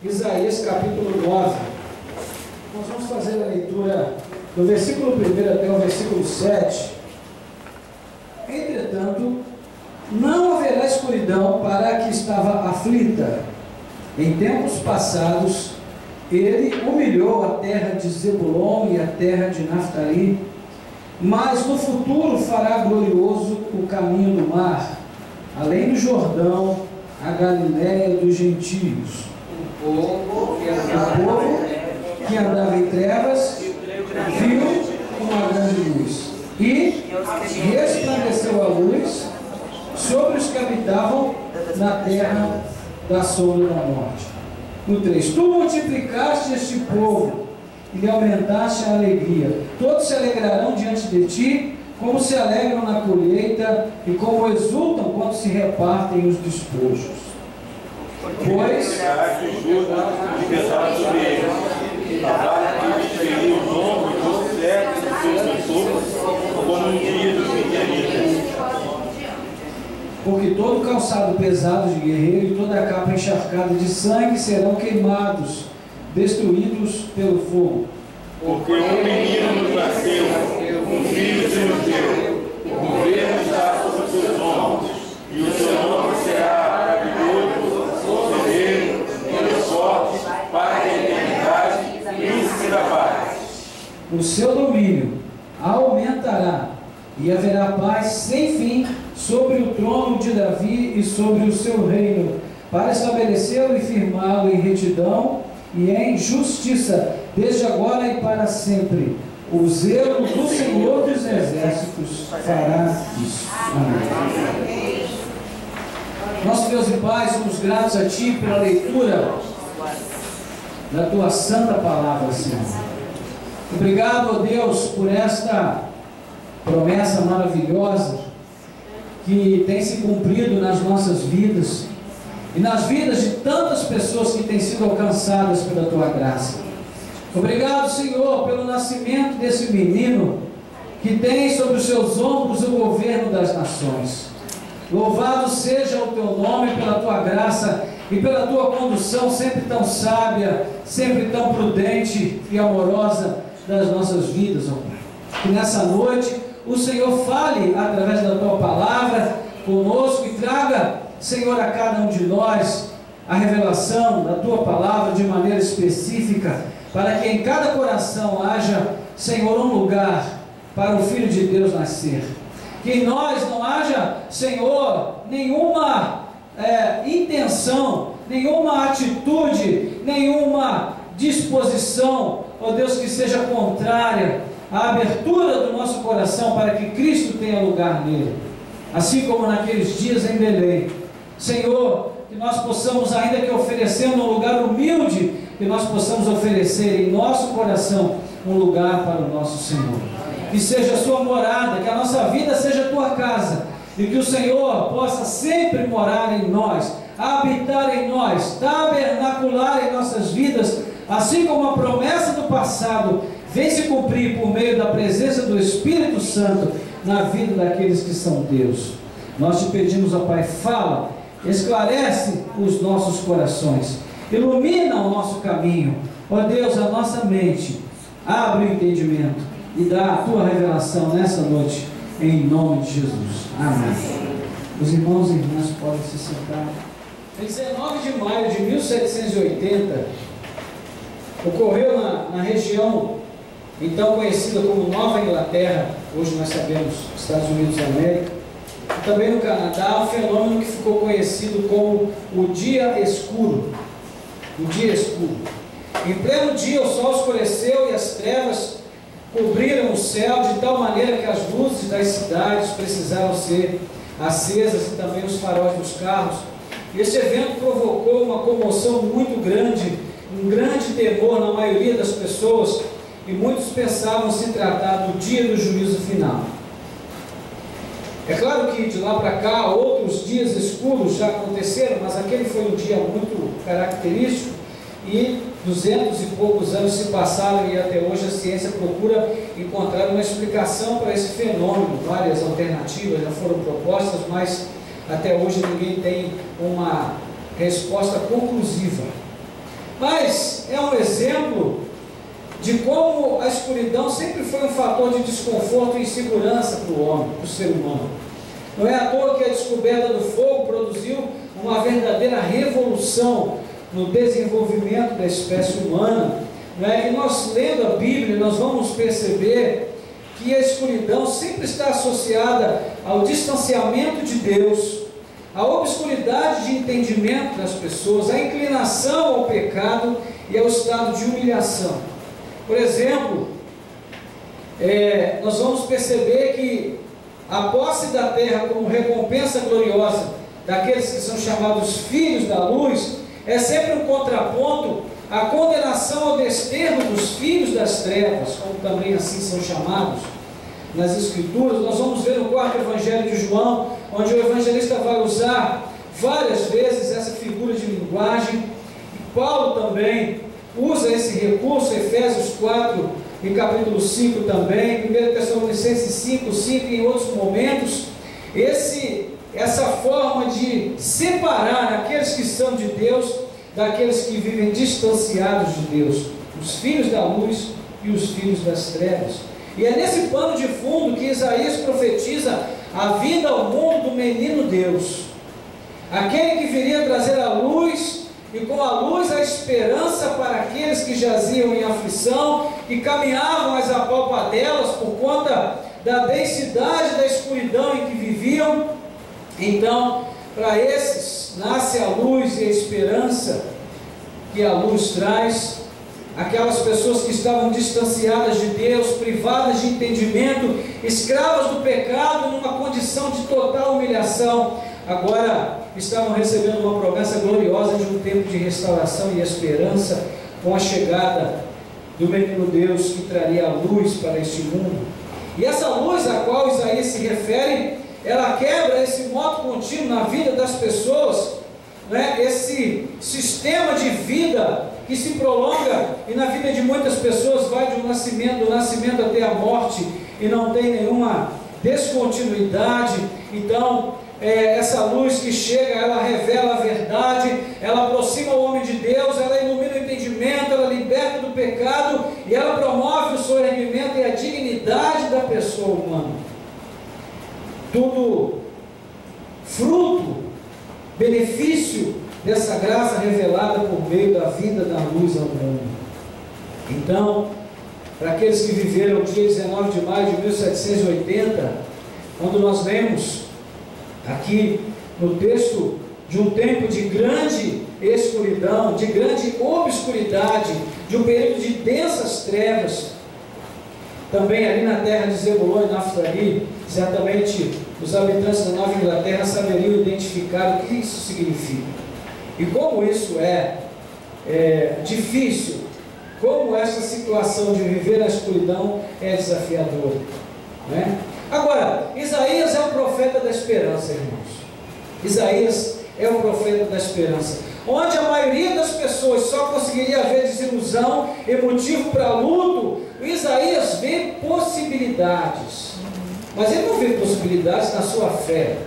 Isaías capítulo 9. Nós vamos fazer a leitura do versículo 1 até o versículo 7. Entretanto, não haverá escuridão para a que estava aflita. Em tempos passados, ele humilhou a terra de Zebulon e a terra de Naftali, mas no futuro fará glorioso o caminho do mar, além do Jordão, a Galiléia dos gentios. O povo que andava em trevas viu uma grande luz, e resplandeceu a luz sobre os que habitavam na terra da sombra da morte. No 3, tu multiplicaste este povo e lhe aumentaste a alegria. Todos se alegrarão diante de ti, como se alegram na colheita e como exultam quando se repartem os despojos. Pois porque todo calçado pesado de guerreiro e toda a capa encharcada de sangue serão queimados, destruídos pelo fogo. Porque um menino nos nasceu, um filho se nos deu, o governo está sobre os seus ombros, e o seu nome será maravilhoso, conselheiro, Deus forte, para a eternidade, príncipe da paz. O seu domínio aumentará, e haverá paz sem fim sobre o trono de Davi e sobre o seu reino, para estabelecê-lo e firmá-lo em retidão e em justiça, desde agora e para sempre. O zelo do Senhor dos Exércitos fará isso. Amém. Nosso Deus e Pai, somos gratos a Ti pela leitura da Tua santa palavra, Senhor. Obrigado, ó Deus, por esta promessa maravilhosa que tem se cumprido nas nossas vidas e nas vidas de tantas pessoas que têm sido alcançadas pela Tua graça. Obrigado, Senhor, pelo nascimento desse menino que tem sobre os seus ombros o governo das nações. Louvado seja o Teu nome pela Tua graça e pela Tua condução sempre tão sábia, sempre tão prudente e amorosa das nossas vidas, ó Pai. Que nessa noite o Senhor fale através da Tua palavra conosco e traga, Senhor, a cada um de nós a revelação da Tua palavra de maneira específica, para que em cada coração haja, Senhor, um lugar para o Filho de Deus nascer. Que em nós não haja, Senhor, nenhuma intenção, nenhuma atitude, nenhuma disposição, ó Deus, que seja contrária à abertura do nosso coração para que Cristo tenha lugar nele. Assim como naqueles dias em Belém, Senhor, que nós possamos, ainda que oferecendo um lugar humilde, que nós possamos oferecer em nosso coração um lugar para o nosso Senhor. Que seja a sua morada, que a nossa vida seja a tua casa, e que o Senhor possa sempre morar em nós, habitar em nós, tabernacular em nossas vidas, assim como a promessa do passado vem se cumprir por meio da presença do Espírito Santo na vida daqueles que são Deus. Nós te pedimos, ó Pai, fala, esclarece os nossos corações, ilumina o nosso caminho, ó Deus, a nossa mente, abre o entendimento e dá a Tua revelação nessa noite, em nome de Jesus. Amém. Os irmãos e irmãs podem se sentar. Em 19 de maio de 1780, ocorreu na região então conhecida como Nova Inglaterra, hoje nós sabemos Estados Unidos da América, e também no Canadá, um fenômeno que ficou conhecido como o dia escuro. O dia escuro. Em pleno dia o sol escureceu e as trevas cobriram o céu de tal maneira que as luzes das cidades precisaram ser acesas e também os faróis dos carros. Este evento provocou uma comoção muito grande, um grande temor na maioria das pessoas, e muitos pensavam se tratar do dia do juízo final. É claro que de lá para cá outros dias escuros já aconteceram, mas aquele foi um dia muito característico, e 200 e poucos anos se passaram e até hoje a ciência procura encontrar uma explicação para esse fenômeno. Várias alternativas já foram propostas, mas até hoje ninguém tem uma resposta conclusiva. Mas é um exemplo de como a escuridão sempre foi um fator de desconforto e insegurança para o homem, para o ser humano. Não é à toa que a descoberta do fogo produziu uma verdadeira revolução no desenvolvimento da espécie humana. Não é? E nós, lendo a Bíblia, nós vamos perceber que a escuridão sempre está associada ao distanciamento de Deus, à obscuridade de entendimento das pessoas, à inclinação ao pecado e ao estado de humilhação. Por exemplo, nós vamos perceber que a posse da terra como recompensa gloriosa daqueles que são chamados filhos da luz é sempre um contraponto à condenação ao desterro dos filhos das trevas, como também assim são chamados nas Escrituras. Nós vamos ver no 4º Evangelho de João, onde o evangelista vai usar várias vezes essa figura de linguagem. E Paulo também usa esse recurso, Efésios 4 e capítulo 5 também, 1 Tessalonicenses 5 e em outros momentos, essa forma de separar aqueles que são de Deus daqueles que vivem distanciados de Deus, os filhos da luz e os filhos das trevas. E é nesse pano de fundo que Isaías profetiza a vinda ao mundo do menino Deus, aquele que viria trazer a luz, e com a luz a esperança para aqueles que jaziam em aflição, que caminhavam às apalpadelas por conta da densidade da escuridão em que viviam. Então, para esses nasce a luz e a esperança que a luz traz. Aquelas pessoas que estavam distanciadas de Deus, privadas de entendimento, escravas do pecado, numa condição de total humilhação, agora estavam recebendo uma promessa gloriosa de um tempo de restauração e esperança, com a chegada do menino Deus que traria a luz para este mundo. E essa luz a qual Isaías se refere, ela quebra esse modo contínuo na vida das pessoas, né? Esse sistema de vida que se prolonga, e na vida de muitas pessoas vai do nascimento até a morte, e não tem nenhuma descontinuidade. Então, essa luz que chega, ela revela a verdade, ela aproxima o homem de Deus, ela ilumina o entendimento, ela liberta do pecado, e ela promove o seu erguimento e a dignidade da pessoa humana. Tudo fruto, benefício dessa graça revelada por meio da vinda da luz ao mundo. Então, para aqueles que viveram o dia 19 de maio de 1780, quando nós lemos aqui no texto de um tempo de grande escuridão, de grande obscuridade, de um período de densas trevas, também ali na terra de Zebulon e Naftali, certamente os habitantes da Nova Inglaterra saberiam identificar o que isso significa. E como isso é difícil, como essa situação de viver na escuridão é desafiadora, né? Agora, Isaías é o profeta da esperança, irmãos. Isaías é o profeta da esperança, onde a maioria das pessoas só conseguiria ver desilusão e motivo para luto. Isaías vê possibilidades, mas ele não vê possibilidades na sua fé.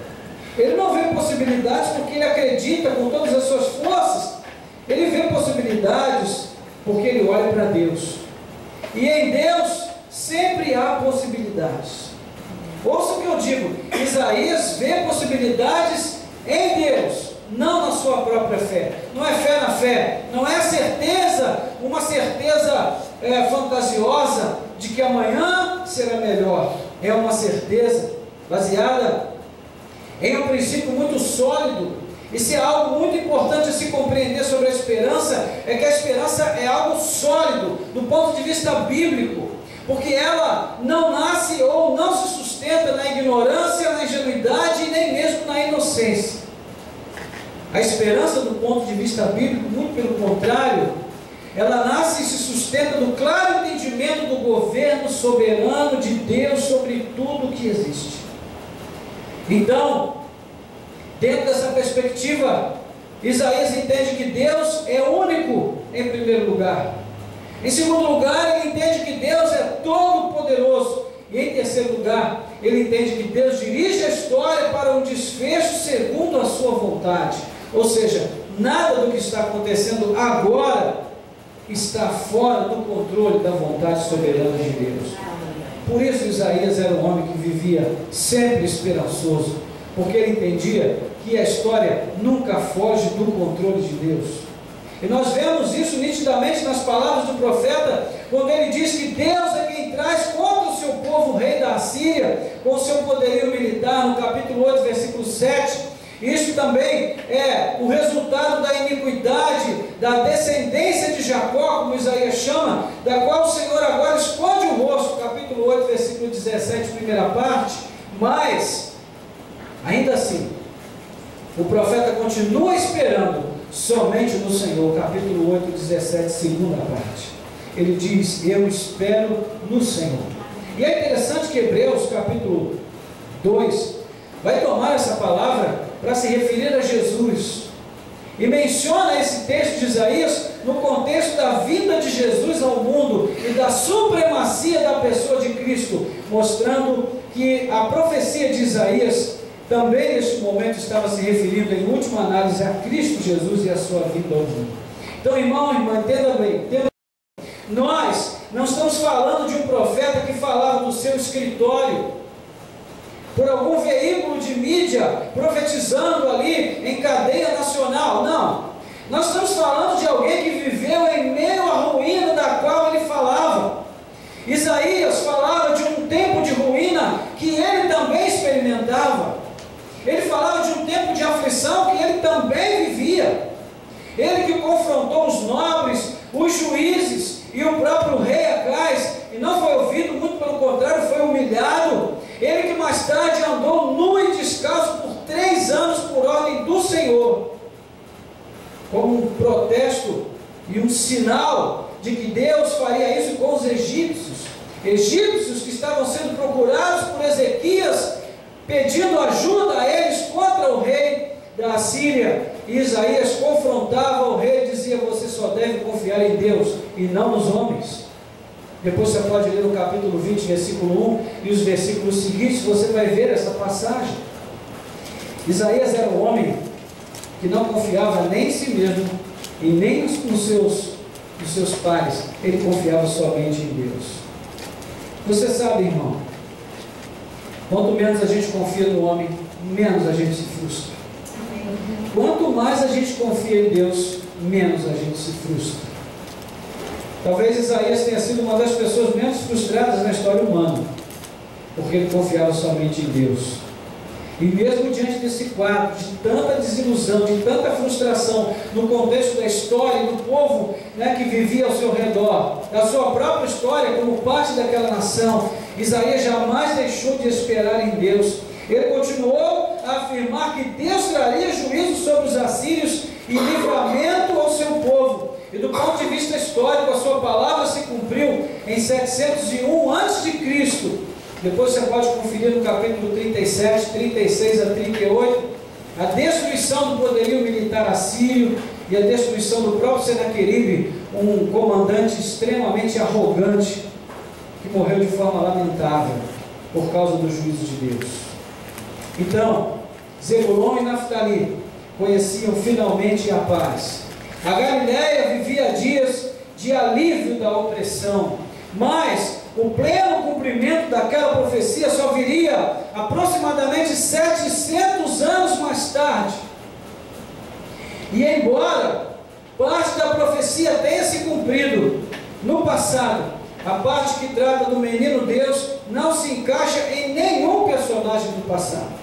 Ele não vê possibilidades porque ele acredita com todas as suas forças. Ele vê possibilidades porque ele olha para Deus. E em Deus sempre há possibilidades. Ouça o que eu digo: Isaías vê possibilidades em Deus, não na sua própria fé. Não é fé na fé, não é certeza, uma certeza fantasiosa de que amanhã será melhor. É uma certeza baseada em um princípio muito sólido. E se há algo muito importante a se compreender sobre a esperança, é que a esperança é algo sólido do ponto de vista bíblico, porque ela não nasce ou não se sustenta na ignorância, na ingenuidade e nem mesmo na inocência. A esperança, do ponto de vista bíblico, muito pelo contrário, ela nasce e se sustenta do claro entendimento do governo soberano de Deus sobre tudo o que existe. Então, dentro dessa perspectiva, Isaías entende que Deus é único em primeiro lugar. Em segundo lugar, ele entende que Deus é todo poderoso. E em terceiro lugar, ele entende que Deus dirige a história para um desfecho segundo a sua vontade. Ou seja, nada do que está acontecendo agora está fora do controle da vontade soberana de Deus. Por isso Isaías era um homem que vivia sempre esperançoso, porque ele entendia que a história nunca foge do controle de Deus. E nós vemos isso nitidamente nas palavras do profeta, quando ele diz que Deus é quem traz contra o seu povo o rei da Assíria, com o seu poderio militar, no capítulo 8, versículo 7. Isso também é o resultado da iniquidade, da descendência de Jacó, como Isaías chama, da qual o Senhor agora esconde o rosto, capítulo 8, versículo 17, primeira parte. Mas, ainda assim, o profeta continua esperando somente no Senhor, capítulo 8, 17, segunda parte. Ele diz: eu espero no Senhor. E é interessante que Hebreus, capítulo 2, vai tomar essa palavra para se referir a Jesus, e menciona esse texto de Isaías no contexto da vinda de Jesus ao mundo e da supremacia da pessoa de Cristo, mostrando que a profecia de Isaías também neste momento estava se referindo, em última análise, a Cristo Jesus e a sua vinda ao mundo. Então, irmão, irmã, entenda bem, nós não estamos falando de um profeta que falava do seu escritório, por algum veículo de mídia, profetizando ali em cadeia nacional. Não, nós estamos falando de alguém que viveu em meio à ruína da qual ele falava. Isaías falava de um tempo de ruína que ele também experimentava. Ele falava de um tempo de aflição que ele também vivia. Ele que confrontou os nobres, os juízes e o próprio rei Acais, e não foi ouvido, muito pelo contrário, foi humilhado. Ele que mais tarde andou nu e descalço por 3 anos por ordem do Senhor, como um protesto e um sinal de que Deus faria isso com os egípcios que estavam sendo procurados por Ezequias, pedindo ajuda a eles contra o rei da Assíria. E Isaías confrontava o rei e dizia: você só deve confiar em Deus e não nos homens. Depois você pode ler no capítulo 20, versículo 1 e os versículos seguintes, você vai ver essa passagem. Isaías era um homem que não confiava nem em si mesmo e nem nos seus pares. Ele confiava somente em Deus. Você sabe, irmão, quanto menos a gente confia no homem, menos a gente se frustra. Quanto mais a gente confia em Deus, menos a gente se frustra. Talvez Isaías tenha sido uma das pessoas menos frustradas na história humana, porque ele confiava somente em Deus. E mesmo diante desse quadro de tanta desilusão, de tanta frustração, no contexto da história do povo, que vivia ao seu redor, da sua própria história como parte daquela nação, Isaías jamais deixou de esperar em Deus. Ele continuou a afirmar que Deus traria juízo sobre os assírios e livramento ao seu povo. E do ponto de vista histórico, a sua palavra se cumpriu em 701 a.C. Depois você pode conferir no capítulo 37, 36 a 38, a destruição do poderio militar assírio e a destruição do próprio Senaqueribe, um comandante extremamente arrogante, que morreu de forma lamentável por causa do juízo de Deus. Então, Zebulon e Naftali conheciam finalmente a paz. A Galileia vivia dias de alívio da opressão, mas o pleno cumprimento daquela profecia só viria aproximadamente 700 anos mais tarde. E embora parte da profecia tenha se cumprido no passado, a parte que trata do menino Deus não se encaixa em nenhum personagem do passado.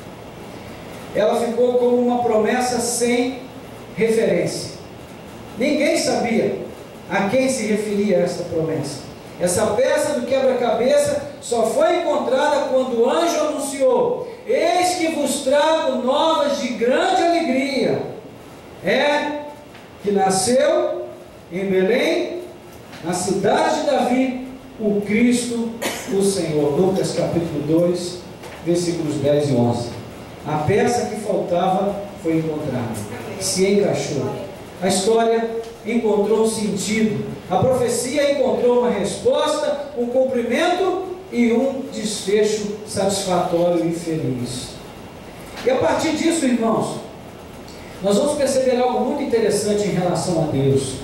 Ela ficou como uma promessa sem referência. Ninguém sabia a quem se referia esta promessa. Essa peça do quebra-cabeça só foi encontrada quando o anjo anunciou: eis que vos trago novas de grande alegria. Que nasceu em Belém, na cidade de Davi, o Cristo, o Senhor. Lucas capítulo 2, versículos 10 e 11. A peça que faltava foi encontrada, se encaixou. A história encontrou um sentido, a profecia encontrou uma resposta, um cumprimento e um desfecho satisfatório e feliz. E a partir disso, irmãos, nós vamos perceber algo muito interessante em relação a Deus.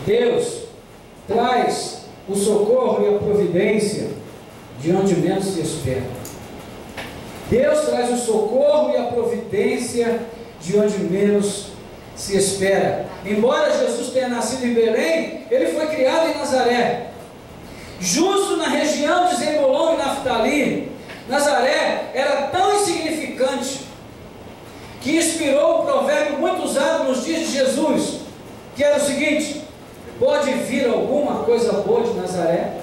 Deus traz o socorro e a providência de onde menos se espera. Deus traz o socorro e a providência de onde menos se espera. Embora Jesus tenha nascido em Belém, ele foi criado em Nazaré, justo na região de Zebulon e Naftali. Nazaré era tão insignificante que inspirou um provérbio muito usado nos dias de Jesus, que era o seguinte: pode vir alguma coisa boa de Nazaré?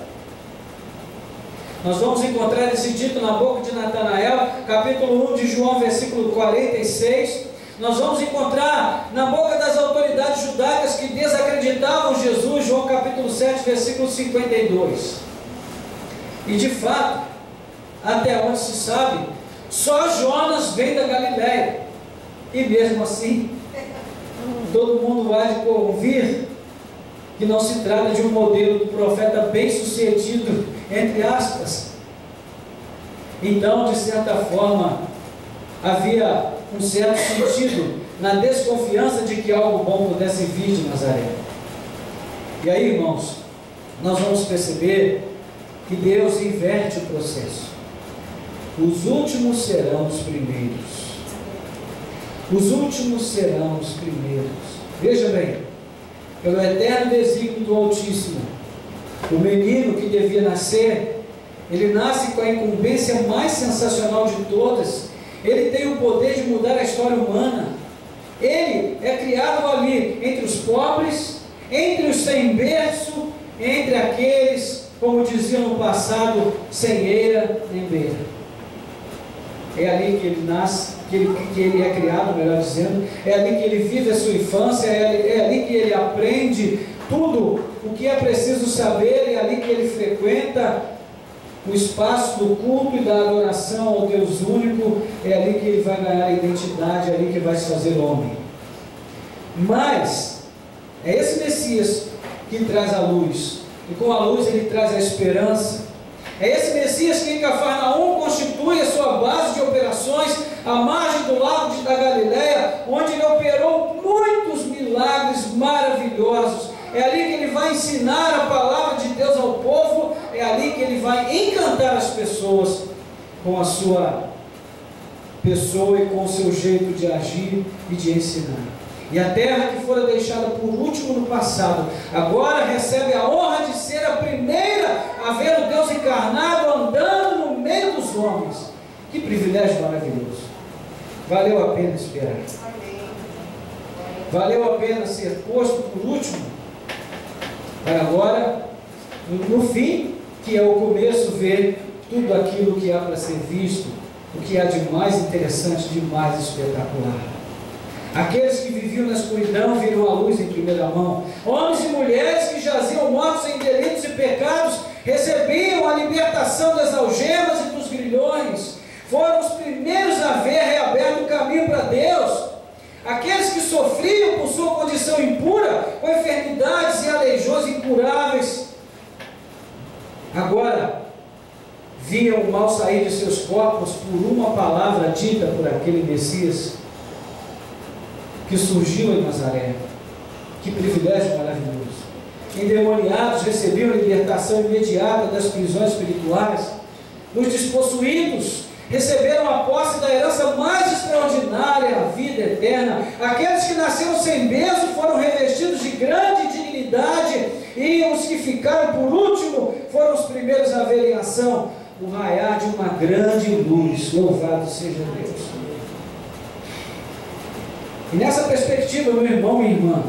Nós vamos encontrar esse dito na boca de Natanael, capítulo 1 de João, versículo 46. Nós vamos encontrar na boca das autoridades judaicas que desacreditavam Jesus, João capítulo 7, versículo 52. E de fato, até onde se sabe, só Jonas vem da Galileia. E mesmo assim, todo mundo há de ouvir que não se trata de um modelo do profeta bem-sucedido, entre aspas. Então, de certa forma, havia um certo sentido na desconfiança de que algo bom pudesse vir de Nazaré. E aí, irmãos, nós vamos perceber que Deus inverte o processo. Os últimos serão os primeiros. Os últimos serão os primeiros. Veja bem, pelo eterno desígnio do Altíssimo, o menino que devia nascer, ele nasce com a incumbência mais sensacional de todas. Ele tem o poder de mudar a história humana. Ele é criado ali, entre os pobres, entre os sem berço, entre aqueles, como diziam no passado, sem eira nem beira. É ali que ele nasce, que ele é criado, melhor dizendo. É ali que ele vive a sua infância, é ali que ele aprende tudo o que é preciso saber, é ali que ele frequenta o espaço do culto e da adoração ao Deus único. É ali que ele vai ganhar a identidade, é ali que vai se fazer homem. Mas é esse Messias que traz a luz, e com a luz ele traz a esperança. É esse Messias que em Cafarnaum constitui a sua base de operações à margem do lago da Galileia, onde ele operou muitos milagres maravilhosos. É ali que ele vai ensinar a palavra de Deus ao povo, é ali que ele vai encantar as pessoas com a sua pessoa e com o seu jeito de agir e de ensinar. E a terra que fora deixada por último no passado, agora recebe a honra de ser a primeira a ver o Deus encarnado andando no meio dos homens. Que privilégio maravilhoso! Valeu a pena esperar. Valeu a pena ser posto por último, para agora, no fim, que é o começo, ver tudo aquilo que há para ser visto, o que há de mais interessante, de mais espetacular. Aqueles que viviam na escuridão viram a luz em primeira mão. Homens e mulheres que jaziam mortos em delitos e pecados recebiam a libertação das algemas e dos grilhões. Foram os primeiros a ver reaberto o caminho para Deus. Aqueles que sofriam por sua condição impura, com enfermidades e aleijões incuráveis, agora viam o mal sair de seus corpos por uma palavra dita por aquele Messias que surgiu em Nazaré. Que privilégio maravilhoso! Endemoniados recebiam a libertação imediata das prisões espirituais. Os despossuídos receberam a posse da herança mais extraordinária, a vida eterna. Aqueles que nasceram sem berço foram revestidos de grande dignidade, e os que ficaram por último foram os primeiros a ver em ação o raiar de uma grande luz. Louvado seja Deus! E nessa perspectiva, meu irmão e minha irmã,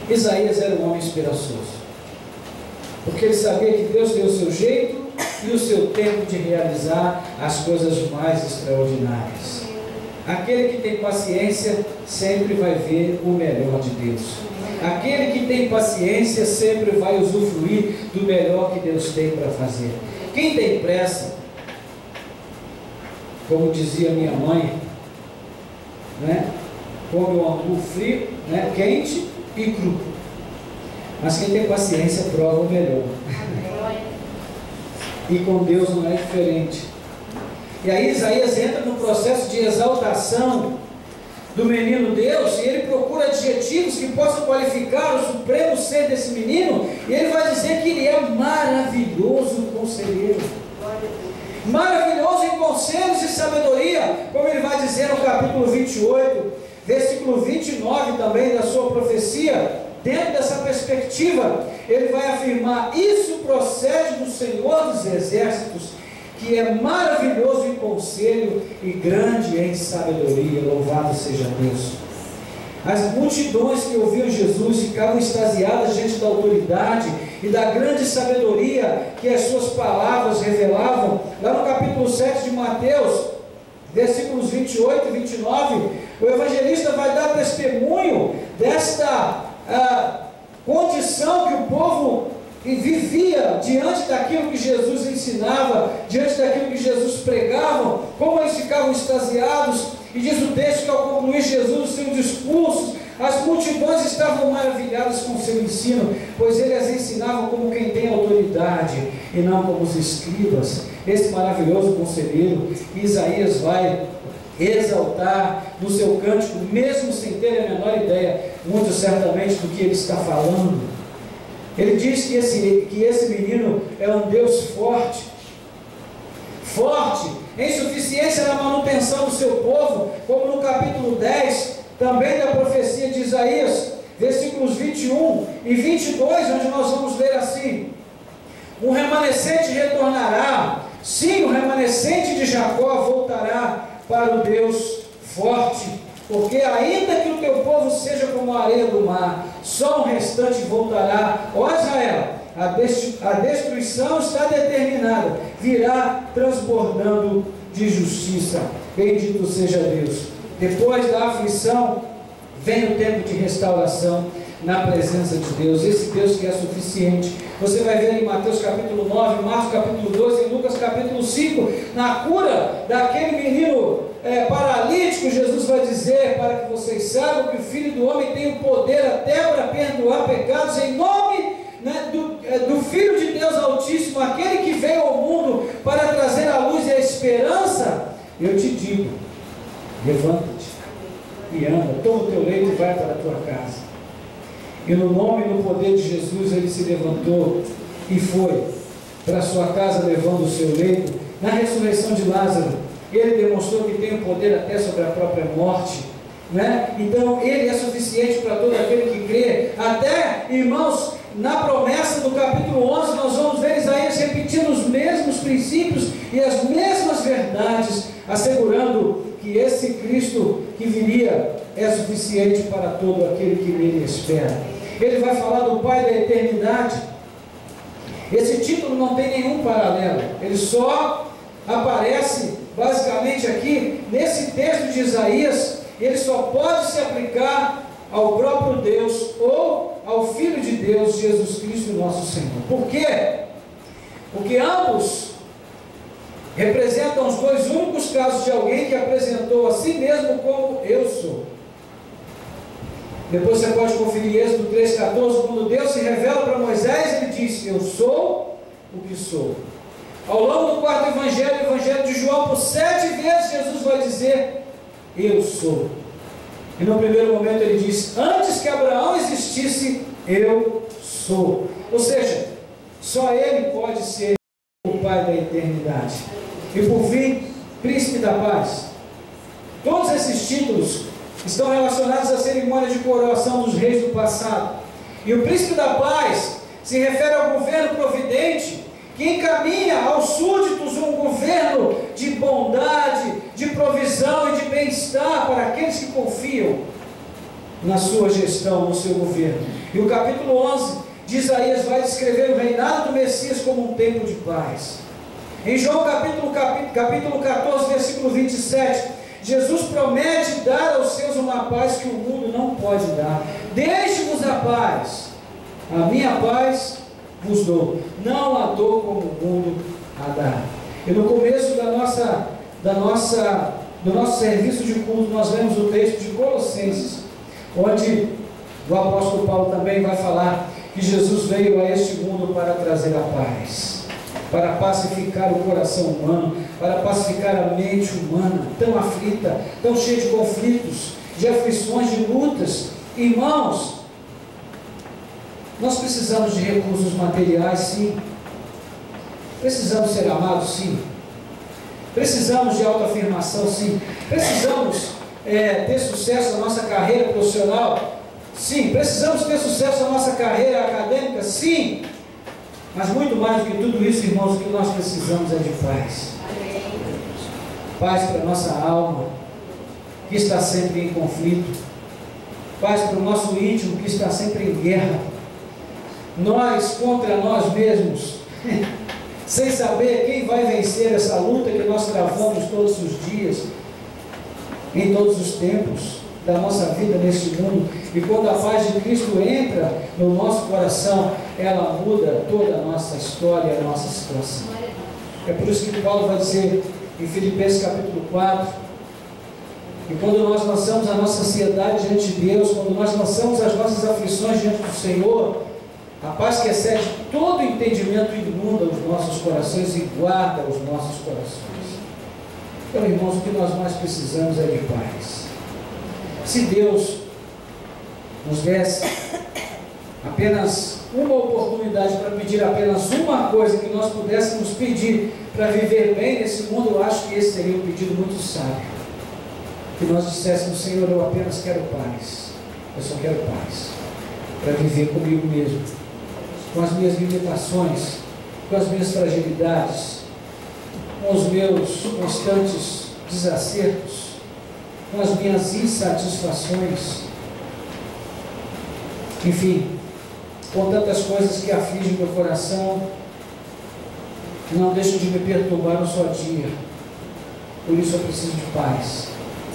Isaías era um homem esperançoso, porque ele sabia que Deus deu o seu jeito e o seu tempo de realizar as coisas mais extraordinárias. Aquele que tem paciência sempre vai ver o melhor de Deus. Aquele que tem paciência sempre vai usufruir do melhor que Deus tem para fazer. Quem tem pressa, como dizia minha mãe, come o angu frio, quente e cru. Mas quem tem paciência prova o melhor. E com Deus não é diferente. E aí Isaías entra no processo de exaltação do menino Deus, e ele procura adjetivos que possam qualificar o supremo ser desse menino, e ele vai dizer que ele é maravilhoso conselheiro, maravilhoso em conselhos e sabedoria, como ele vai dizer no capítulo 28, versículo 29 também da sua profecia. Dentro dessa perspectiva, ele vai afirmar: isso procede do Senhor dos Exércitos, que é maravilhoso em conselho e grande em sabedoria. Louvado seja Deus. As multidões que ouviam Jesus ficavam extasiadas diante da autoridade e da grande sabedoria que as suas palavras revelavam. Lá no capítulo 7 de Mateus, versículos 28 e 29, o evangelista vai dar testemunho desta condição que o povo vivia diante daquilo que Jesus ensinava, diante daquilo que Jesus pregava, como eles ficavam extasiados. E diz o texto que ao concluir Jesus o seu discurso, as multidões estavam maravilhadas com o seu ensino, pois ele as ensinava como quem tem autoridade e não como os escribas. Esse maravilhoso conselheiro, Isaías vai exaltar no seu cântico, mesmo sem ter a menor ideia, muito certamente, do que ele está falando. Ele diz que esse menino é um Deus forte, em suficiência na manutenção do seu povo, como no capítulo 10, também da profecia de Isaías, versículos 21 e 22, onde nós vamos ler assim: um remanescente retornará, sim, o remanescente de Jacó voltará para o Deus forte, porque ainda que o teu povo seja como a areia do mar, só um restante voltará. Ó Israel, a destruição está determinada, virá transbordando de justiça. Bendito seja Deus. Depois da aflição vem o tempo de restauração na presença de Deus, esse Deus que é suficiente. Você vai ver em Mateus capítulo 9, Marcos capítulo 12 e Lucas capítulo 5, na cura daquele menino paralítico, Jesus vai dizer: para que vocês saibam que o Filho do Homem tem o poder até para perdoar pecados, em nome do Filho de Deus Altíssimo, aquele que veio ao mundo para trazer a luz e a esperança. Eu te digo, levanta-te e anda, toma o teu leito e vai para a tua casa. E no nome e no poder de Jesus, ele se levantou e foi para a sua casa levando o seu leito. Na ressurreição de Lázaro, ele demonstrou que tem o poder até sobre a própria morte, né? Então ele é suficiente para todo aquele que crê. Até, irmãos, na promessa do capítulo 11, nós vamos ver Isaías repetindo os mesmos princípios e as mesmas verdades, assegurando que esse Cristo que viria é suficiente para todo aquele que nele espera. Ele vai falar do Pai da eternidade. Esse título não tem nenhum paralelo, ele só aparece basicamente aqui nesse texto de Isaías. Ele só pode se aplicar ao próprio Deus ou ao Filho de Deus, Jesus Cristo, nosso Senhor. Por quê? Porque ambos representam os dois únicos casos de alguém que apresentou a si mesmo como eu sou. Depois você pode conferir Êxodo 3,14, quando Deus se revela para Moisés, ele diz: eu sou o que sou. Ao longo do quarto evangelho, o evangelho de João, por 7 vezes Jesus vai dizer: eu sou. E no primeiro momento ele diz: antes que Abraão existisse, eu sou. Ou seja, só ele pode ser o Pai da eternidade. E por fim, Príncipe da Paz. Todos esses títulos estão relacionados à cerimônia de coroação dos reis do passado. E o Príncipe da Paz se refere ao governo providente que encaminha aos súditos um governo de bondade, de provisão e de bem-estar para aqueles que confiam na sua gestão, no seu governo. E o capítulo 11 de Isaías vai descrever o reinado do Messias como um tempo de paz. Em João capítulo 14, versículo 27, Jesus promete dar aos seus uma paz que o mundo não pode dar. Deixe-vos a paz, a minha paz vos dou, não a dou como o mundo a dá. E no começo do nosso serviço de culto, nós lemos o texto de Colossenses, onde o apóstolo Paulo também vai falar que Jesus veio a este mundo para trazer a paz. para pacificar o coração humano, para pacificar a mente humana, tão aflita, tão cheia de conflitos, de aflições, de lutas. Irmãos, nós precisamos de recursos materiais, sim. Precisamos ser amados, sim. Precisamos de autoafirmação, sim. Precisamos ter sucesso na nossa carreira profissional, sim. Precisamos ter sucesso na nossa carreira acadêmica, sim. Mas muito mais do que tudo isso, irmãos, o que nós precisamos é de paz. Paz para a nossa alma, que está sempre em conflito. Paz para o nosso íntimo, que está sempre em guerra. Nós contra nós mesmos, sem saber quem vai vencer essa luta que nós travamos todos os dias, em todos os tempos da nossa vida neste mundo. E quando a paz de Cristo entra no nosso coração, ela muda toda a nossa história, a nossa situação. É por isso que Paulo vai dizer em Filipenses capítulo 4, que quando nós lançamos a nossa ansiedade diante de Deus, quando nós lançamos as nossas aflições diante do Senhor, a paz que excede todo entendimento inunda os nossos corações e guarda os nossos corações. Então, irmãos, o que nós mais precisamos é de paz. Se Deus nos desse apenas uma oportunidade para pedir apenas uma coisa que nós pudéssemos pedir para viver bem nesse mundo, eu acho que esse seria um pedido muito sábio. Que nós disséssemos: Senhor, eu apenas quero paz. Eu só quero paz para viver comigo mesmo, com as minhas limitações, com as minhas fragilidades, com os meus constantes desacertos, com as minhas insatisfações, enfim, com tantas coisas que afligem meu coração, não deixam de me perturbar um só dia. Por isso eu preciso de paz.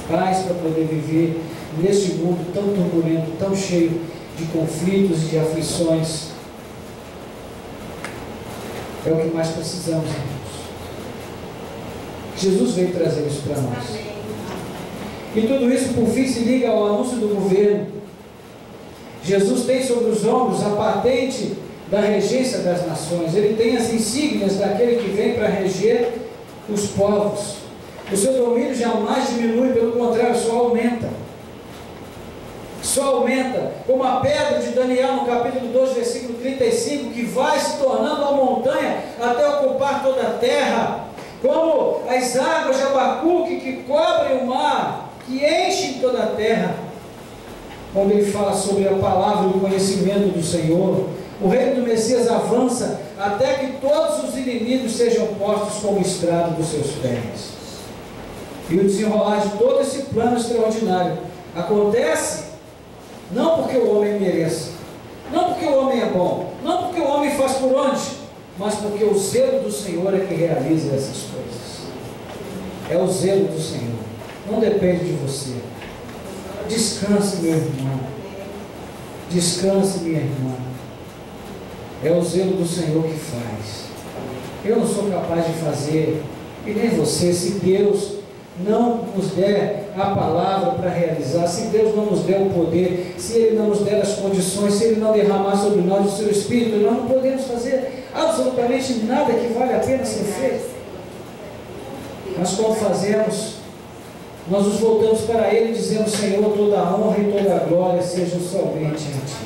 Paz para poder viver neste mundo tão turbulento, tão cheio de conflitos e de aflições. É o que mais precisamos, irmãos. Jesus veio trazer isso para nós. E tudo isso, por fim, se liga ao anúncio do governo. Jesus tem sobre os ombros a patente da regência das nações. Ele tem as insígnias daquele que vem para reger os povos. O seu domínio jamais diminui, pelo contrário, só aumenta. Só aumenta, como a pedra de Daniel no capítulo 2, versículo 35, que vai se tornando uma montanha até ocupar toda a terra, como as águas de Abacuque que cobrem o mar, que enchem toda a terra. Quando ele fala sobre a palavra do conhecimento do Senhor, o reino do Messias avança até que todos os inimigos sejam postos como estrado dos seus pés. E o desenrolar de todo esse plano extraordinário acontece não porque o homem mereça, não porque o homem é bom, não porque o homem faz por onde, mas porque o zelo do Senhor é que realiza essas coisas. É o zelo do Senhor, não depende de você. Descanse, meu irmão, descanse, minha irmã. É o zelo do Senhor que faz. Eu não sou capaz de fazer, e nem você, se Deus não nos der a palavra para realizar, se Deus não nos der o poder, se Ele não nos der as condições, se Ele não derramar sobre nós o seu Espírito, nós não podemos fazer absolutamente nada que vale a pena ser feito. Mas quando fazemos, nós nos voltamos para Ele e dizemos: Senhor, toda a honra e toda a glória sejam somente a Ti.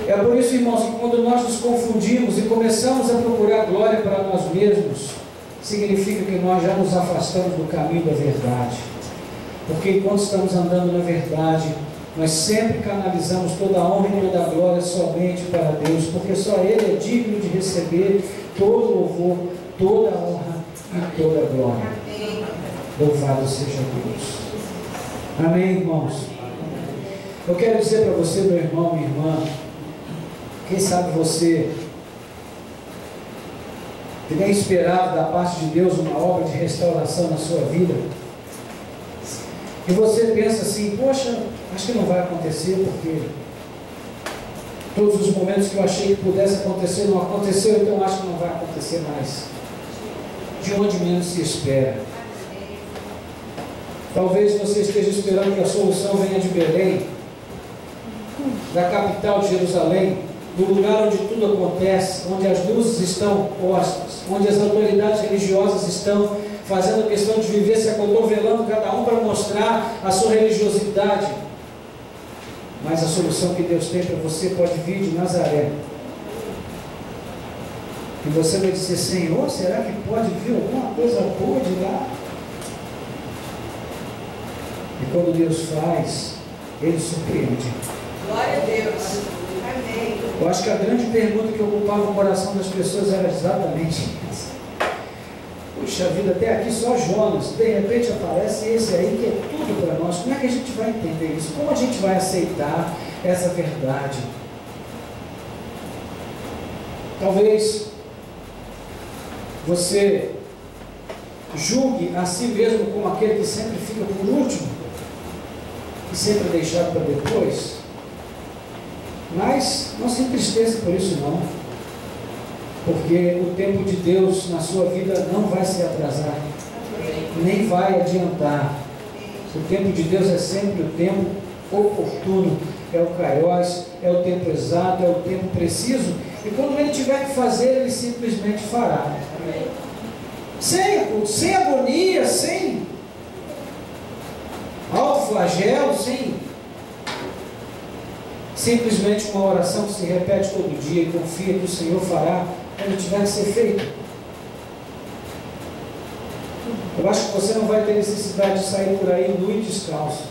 É por isso, irmãos, que quando nós nos confundimos e começamos a procurar glória para nós mesmos, significa que nós já nos afastamos do caminho da verdade. Porque enquanto estamos andando na verdade, nós sempre canalizamos toda a honra e toda a glória somente para Deus, porque só Ele é digno de receber todo o louvor, toda a honra e toda a glória. Louvado seja Deus. Amém, irmãos? Eu quero dizer para você, meu irmão, minha irmã, quem sabe você que tem esperado da parte de Deus uma obra de restauração na sua vida, e você pensa assim: poxa, acho que não vai acontecer, porque todos os momentos que eu achei que pudesse acontecer não aconteceu, então acho que não vai acontecer mais. De onde menos se espera. Talvez você esteja esperando que a solução venha de Belém, da capital de Jerusalém, no lugar onde tudo acontece, onde as luzes estão postas, onde as autoridades religiosas estão fazendo questão de viver se acotovelando cada um para mostrar a sua religiosidade. Mas a solução que Deus tem para você pode vir de Nazaré. E você vai dizer: Senhor, será que pode vir alguma coisa boa de lá? E quando Deus faz, Ele surpreende. Glória a Deus. Amém. Eu acho que a grande pergunta que ocupava o coração das pessoas era exatamente essa. Puxa vida, até aqui só Jonas, de repente aparece esse aí que é tudo para nós. Como é que a gente vai entender isso? Como a gente vai aceitar essa verdade? Talvez você julgue a si mesmo como aquele que sempre fica por último, que sempre é deixado para depois. Mas não se entristeça por isso não, porque o tempo de Deus na sua vida não vai se atrasar, nem vai adiantar. O tempo de Deus é sempre o tempo oportuno, é o kairos, é o tempo exato, é o tempo preciso, e quando Ele tiver que fazer, Ele simplesmente fará. Sem agonia, sem autoflagelo, simplesmente uma oração que se repete todo dia e confia que o Senhor fará quando tiver que ser feito. Eu acho que você não vai ter necessidade de sair por aí nu e descalço.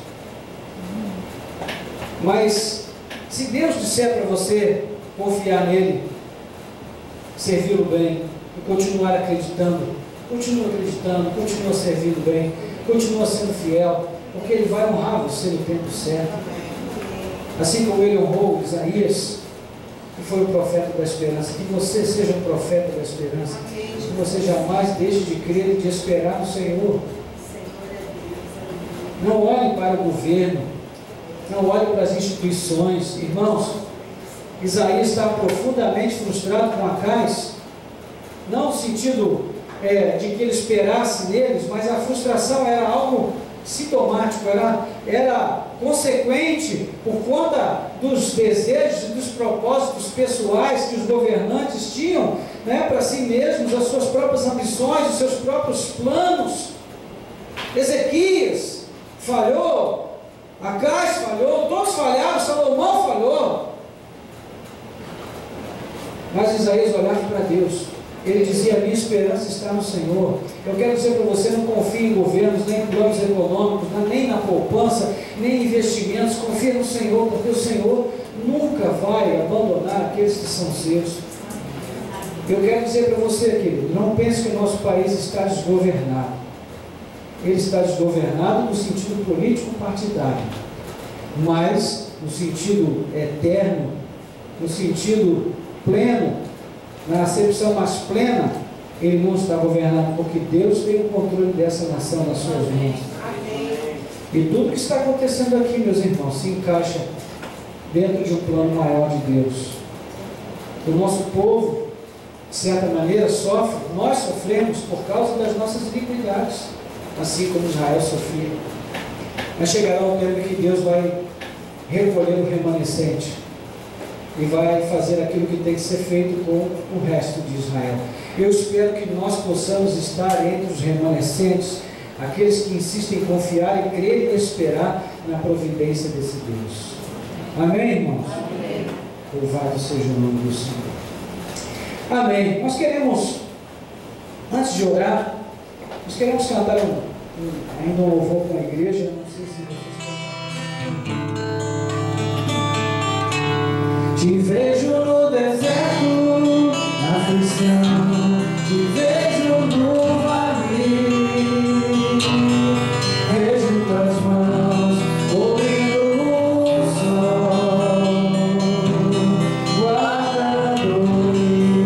Mas se Deus disser para você confiar nele, servi-lo bem e continuar acreditando, continua servindo bem, continua sendo fiel, porque Ele vai honrar você no tempo certo. Assim como Ele honrou Isaías, que foi o profeta da esperança. Que você seja um profeta da esperança, que você jamais deixe de crer e de esperar no Senhor. Não olhe para o governo, não olhe para as instituições. Irmãos, Isaías estava profundamente frustrado com Acais, não no sentido de que ele esperasse neles, mas a frustração era algo sintomático, era consequente por conta dos desejos e dos propósitos pessoais que os governantes tinham, para si mesmos, as suas próprias ambições, os seus próprios planos. Ezequias falhou, Acais falhou, todos falharam, Salomão falhou. Mas Isaías olhava para Deus. Ele dizia: a minha esperança está no Senhor. Eu quero dizer para você: não confie em governos, nem em planos econômicos, nem na poupança, nem em investimentos. Confie no Senhor, porque o Senhor nunca vai abandonar aqueles que são seus. Eu quero dizer para você, querido, não pense que o nosso país está desgovernado. Ele está desgovernado no sentido político-partidário, mas no sentido eterno, no sentido pleno, na acepção mais plena, Ele não está governado, porque Deus tem o controle dessa nação nas suas mãos. E tudo que está acontecendo aqui, meus irmãos, se encaixa dentro de um plano maior de Deus. O nosso povo, de certa maneira, sofre, nós sofremos por causa das nossas iniquidades, assim como Israel sofria. Mas chegará um tempo que Deus vai recolher o remanescente e vai fazer aquilo que tem que ser feito com o resto de Israel. Eu espero que nós possamos estar entre os remanescentes, aqueles que insistem em confiar e crer e esperar na providência desse Deus. Amém, irmãos? Amém. Louvado seja o nome do Senhor. Amém. Nós queremos, antes de orar, nós queremos cantar ainda um louvor com a igreja. Não sei se vocês... Te vejo no deserto, na aflição, te vejo no vale, vejo tuas mãos cobrindo o sol, guardando-me.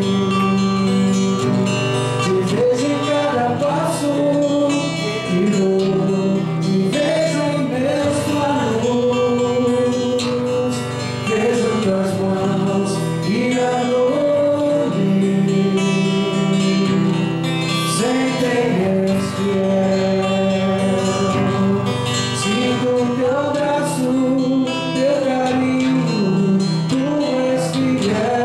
Te vejo em cada passo que dou, te vejo em meus planos, vejo tuas mãos guiando-me, sem teres fiel. Sinto teu braço, teu carinho, tu és fiel.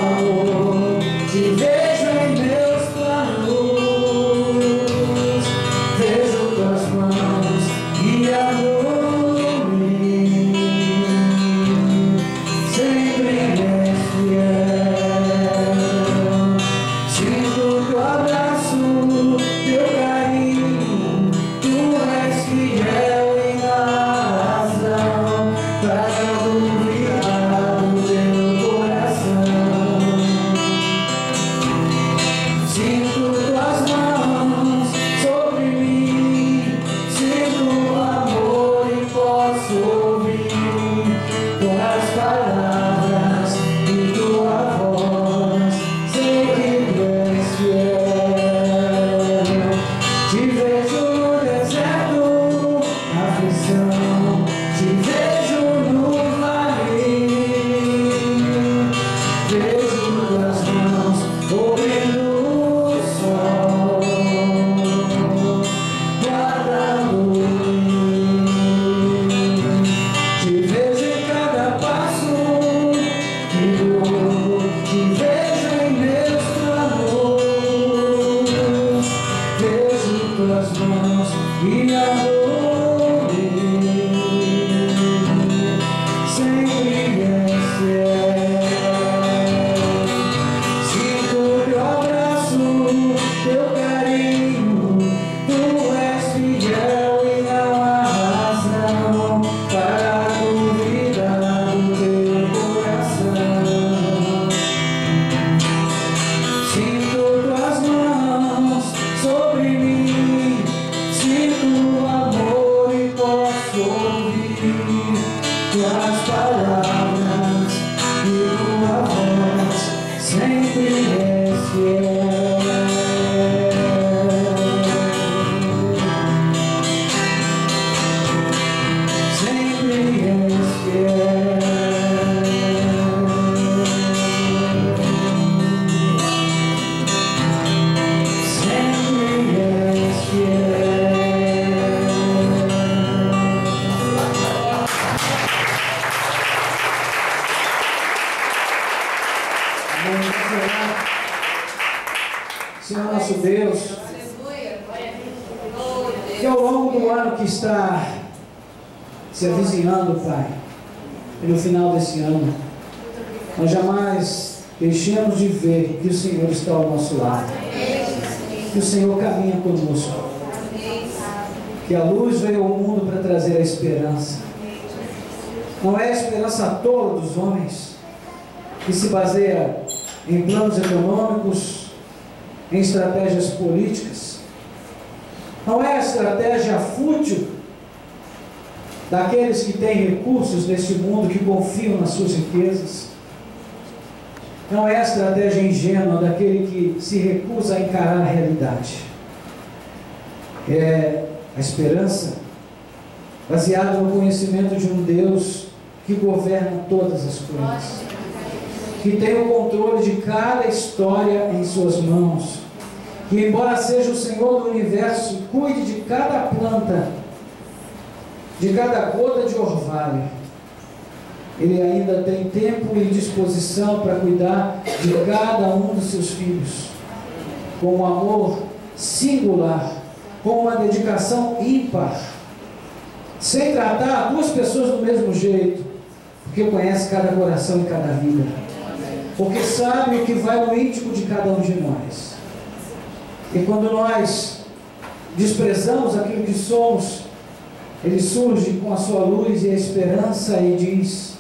amor, te vejo em meus planos, vejo tuas mãos guiando-me, sempre és fiel. Sinto teu abraço, teu carinho, tu és fiel em razão, para duvidar do teu coração. Sinto tuas mãos sobre mim, sinto amor e posso ouvir tuas palavras e tua voz. Sei que tu és fiel. Te vejo no deserto, na aflição, te vejo no vale, vejo tuas mãos cobrindo o sol, guardando-me. Te vejo em cada passo que dou, te vejo em meus planos, vejo tuas mãos guiando-me, sempre és fiel. Sinto teu abraço, teu carinho, tu és fiel e não há razão para duvidar do teu coração. Sinto tuas mãos sobre mim, sinto amor e posso ouvir tuas palavras e tua voz. Sempre és fiel. Sempre és fiel. Sempre és fiel. Amém. Senhor nosso Deus, Aleluia. Glória a Deus. que ao longo do ano que está se avizinhando, Pai, e no final desse ano, nós jamais deixemos de ver que o Senhor está ao nosso lado, que o Senhor caminha conosco, que a luz veio ao mundo para trazer a esperança. Não é a esperança tola dos homens, que se baseia em planos econômicos, em estratégias políticas. Não é a estratégia fútil daqueles que têm recursos neste mundo, que confiam nas suas riquezas. Não é a estratégia ingênua daquele que se recusa a encarar a realidade. É a esperança baseada no conhecimento de um Deus que governa todas as coisas, que tem o controle de cada história em suas mãos, que, embora seja o Senhor do universo, cuide de cada planta, de cada gota de orvalho. Ele ainda tem tempo e disposição para cuidar de cada um dos seus filhos, com um amor singular, com uma dedicação ímpar, sem tratar duas pessoas do mesmo jeito, porque conhece cada coração e cada vida, porque sabe o que vai no íntimo de cada um de nós. E quando nós desprezamos aquilo que somos, Ele surge com a sua luz e a esperança e diz: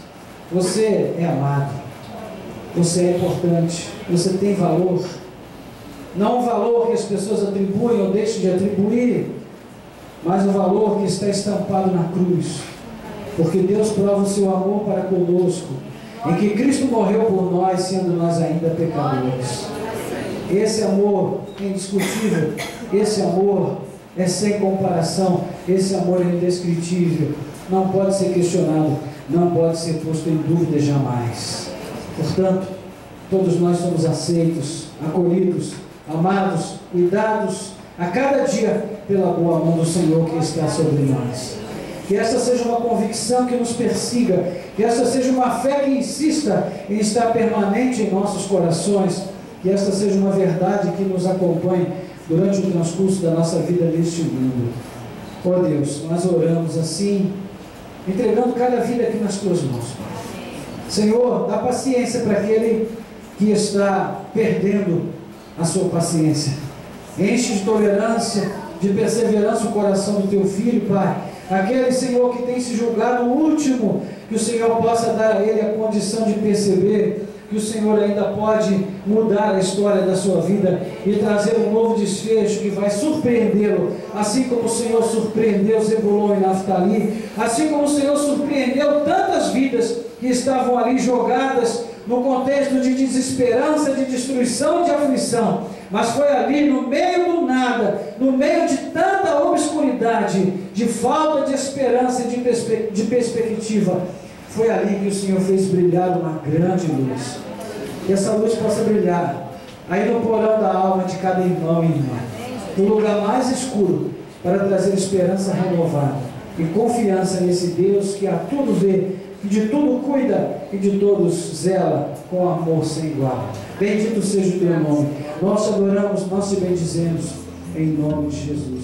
você é amado, você é importante, você tem valor. Não o valor que as pessoas atribuem ou deixam de atribuir, mas o valor que está estampado na cruz, porque Deus prova o seu amor para conosco, em que Cristo morreu por nós, sendo nós ainda pecadores. Esse amor é indiscutível, esse amor é sem comparação, esse amor é indescritível, não pode ser questionado, não pode ser posto em dúvida jamais. Portanto, todos nós somos aceitos, acolhidos, amados, cuidados a cada dia pela boa mão do Senhor que está sobre nós. Que esta seja uma convicção que nos persiga Que esta seja uma fé que insista em estar permanente em nossos corações. Que esta seja uma verdade que nos acompanhe durante o transcurso da nossa vida neste mundo. Ó Deus, nós oramos assim, entregando cada vida aqui nas Tuas mãos, Pai. Senhor, dá paciência para aquele que está perdendo a sua paciência. Enche de tolerância, de perseverança o coração do Teu Filho, Pai. Aquele, Senhor, que tem se julgado o último, que o Senhor possa dar a ele a condição de perceber que o Senhor ainda pode mudar a história da sua vida e trazer um novo desfecho que vai surpreendê-lo, assim como o Senhor surpreendeu Zebulon e Naftali, assim como o Senhor surpreendeu tantas vidas que estavam ali jogadas no contexto de desesperança, de destruição e de aflição. Mas foi ali, no meio do nada, no meio de tanta obscuridade, de falta de esperança e de perspectiva, foi ali que o Senhor fez brilhar uma grande luz. Que essa luz possa brilhar aí no porão da alma de cada irmão e irmã, no lugar mais escuro, para trazer esperança renovada e confiança nesse Deus que a tudo vê, que de tudo cuida e de todos zela com amor sem igual. Bendito seja o Teu nome. Nós te adoramos, nós te bendizemos, em nome de Jesus.